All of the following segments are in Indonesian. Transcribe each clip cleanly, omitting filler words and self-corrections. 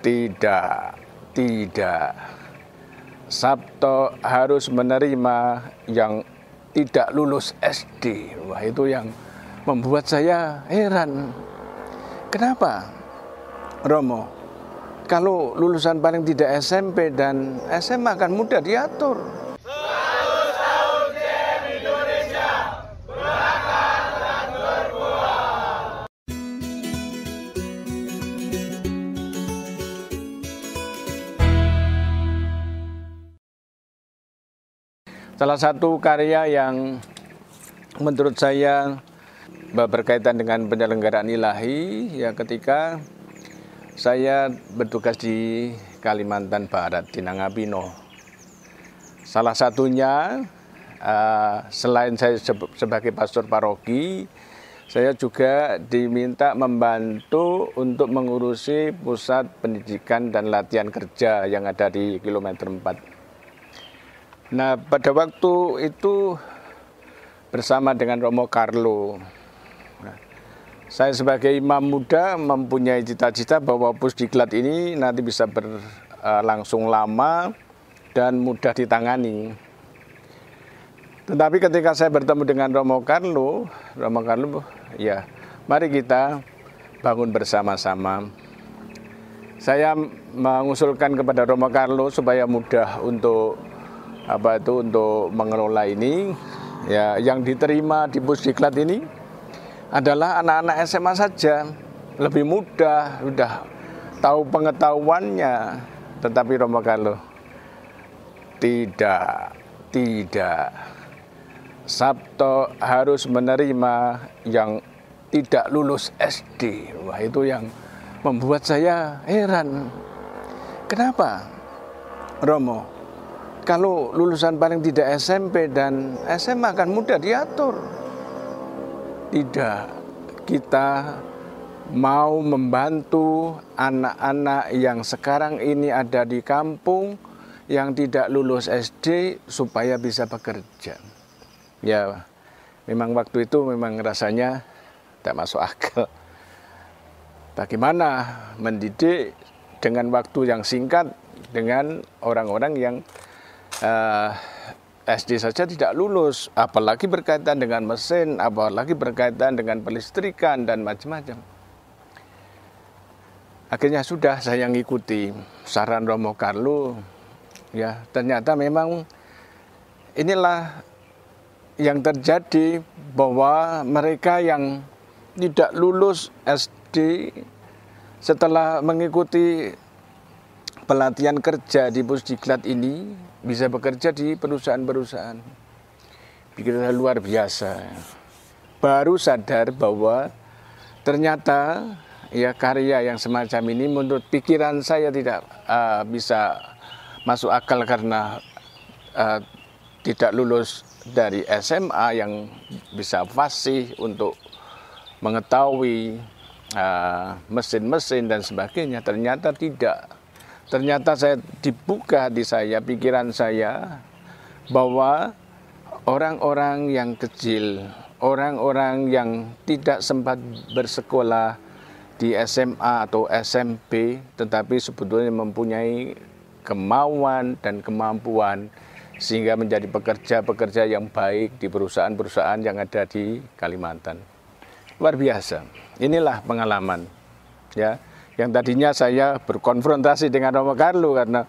Tidak. Sabto harus menerima yang tidak lulus SD. Wah, itu yang membuat saya heran. Kenapa, Romo? Kalau lulusan paling tidak SMP dan SMA kan mudah diatur. 100 tahun GM Indonesia, gerakan dan berbuat. Salah satu karya yang menurut saya berkaitan dengan penyelenggaraan ilahi, ya ketika saya bertugas di Kalimantan Barat, di Nangapino. Salah satunya, selain saya sebagai pastor paroki, saya juga diminta membantu untuk mengurusi pusat pendidikan dan latihan kerja yang ada di kilometer 4. Nah, pada waktu itu bersama dengan Romo Carlo, saya sebagai imam muda mempunyai cita-cita bahwa Pusdiklat ini nanti bisa berlangsung lama dan mudah ditangani. Tetapi ketika saya bertemu dengan Romo Carlo, ya mari kita bangun bersama-sama. Saya mengusulkan kepada Romo Carlo supaya mudah untuk untuk mengelola ini. Ya, yang diterima di Pusdiklat ini adalah anak-anak SMA saja, lebih mudah, sudah tahu pengetahuannya. Tetapi Romo Carlo, tidak. Sabto harus menerima yang tidak lulus SD. Wah, itu yang membuat saya heran. Kenapa, Romo? Kalau lulusan paling tidak SMP dan SMA kan mudah diatur. Tidak, kita mau membantu anak-anak yang sekarang ini ada di kampung yang tidak lulus SD supaya bisa bekerja. Ya, memang waktu itu memang rasanya tidak masuk akal. Bagaimana mendidik dengan waktu yang singkat dengan orang-orang yang SD saja tidak lulus, apalagi berkaitan dengan mesin, apalagi berkaitan dengan pelistrikan dan macam-macam. Akhirnya sudah saya ngikuti saran Romo Carlo. Ya, ternyata memang inilah yang terjadi, bahwa mereka yang tidak lulus SD setelah mengikuti pelatihan kerja di Pusdiklat ini bisa bekerja di perusahaan-perusahaan. Pikiran luar biasa. Baru sadar bahwa ternyata ya karya yang semacam ini menurut pikiran saya tidak bisa masuk akal karena tidak lulus dari SMA yang bisa fasih untuk mengetahui mesin-mesin dan sebagainya. Ternyata tidak. Ternyata saya dibuka di saya, pikiran saya, bahwa orang-orang yang kecil, orang-orang yang tidak sempat bersekolah di SMA atau SMP, tetapi sebetulnya mempunyai kemauan dan kemampuan sehingga menjadi pekerja-pekerja yang baik di perusahaan-perusahaan yang ada di Kalimantan. Luar biasa. Inilah pengalaman, ya. Yang tadinya saya berkonfrontasi dengan Romo Carlo karena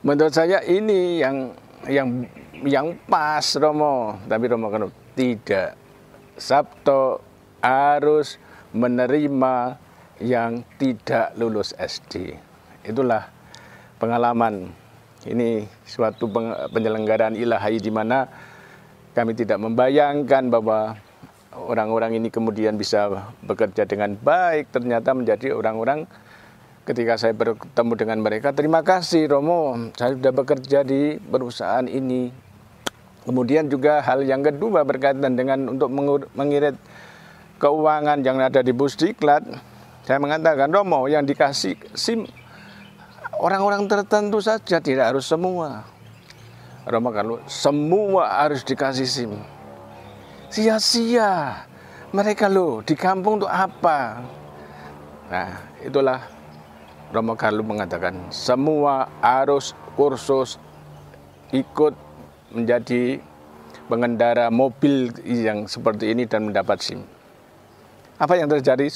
menurut saya ini yang pas, Romo. Tapi Romo Carlo tidak. Sabto harus menerima yang tidak lulus SD. Itulah pengalaman. Ini suatu penyelenggaraan ilahi di mana kami tidak membayangkan bahwa orang-orang ini kemudian bisa bekerja dengan baik. Ternyata menjadi orang-orang, ketika saya bertemu dengan mereka, terima kasih Romo, saya sudah bekerja di perusahaan ini. Kemudian juga hal yang kedua berkaitan dengan untuk mengirit keuangan yang ada di Pusdiklat. Saya mengatakan, Romo, yang dikasih SIM orang-orang tertentu saja, tidak harus semua. Romo kalau semua harus dikasih SIM. Sia-sia mereka loh di kampung untuk apa? Nah, itulah Romo Carlo mengatakan, semua harus kursus ikut menjadi pengendara mobil yang seperti ini dan mendapat SIM. Apa yang terjadi?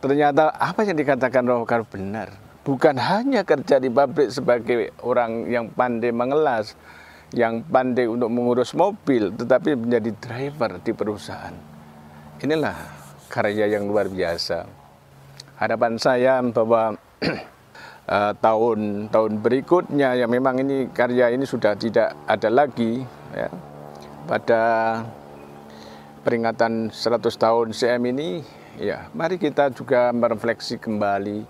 Ternyata apa yang dikatakan Romo Carlo benar. Bukan hanya kerja di pabrik sebagai orang yang pandai mengelas, yang pandai untuk mengurus mobil, tetapi menjadi driver di perusahaan. Inilah karya yang luar biasa. Harapan saya bahwa tahun berikutnya, ya memang ini karya ini sudah tidak ada lagi, ya, pada peringatan 100 tahun CM ini, ya mari kita juga merefleksi kembali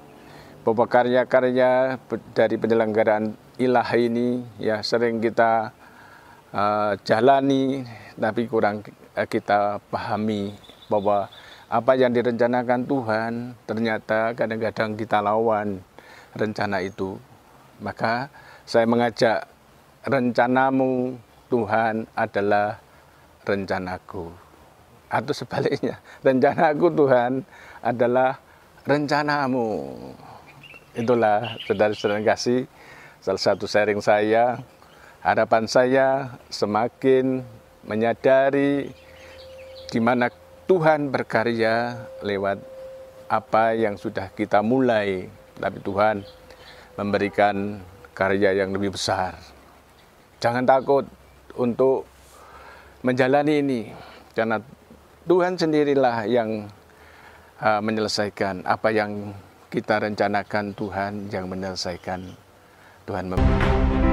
bahwa karya-karya dari penyelenggaraan ilahi ini ya sering kita jalani, tapi kurang kita pahami bahwa apa yang direncanakan Tuhan ternyata kadang-kadang kita lawan rencana itu. Maka saya mengajak, rencanamu Tuhan adalah rencanaku. Atau sebaliknya, rencanaku Tuhan adalah rencanamu. Itulah saudara-saudara kasih, salah satu sharing saya. Harapan saya semakin menyadari di mana Tuhan berkarya lewat apa yang sudah kita mulai. Tapi Tuhan memberikan karya yang lebih besar. Jangan takut untuk menjalani ini, karena Tuhan sendirilah yang menyelesaikan apa yang kita rencanakan. Tuhan yang menyelesaikan. Tuhan memberkati.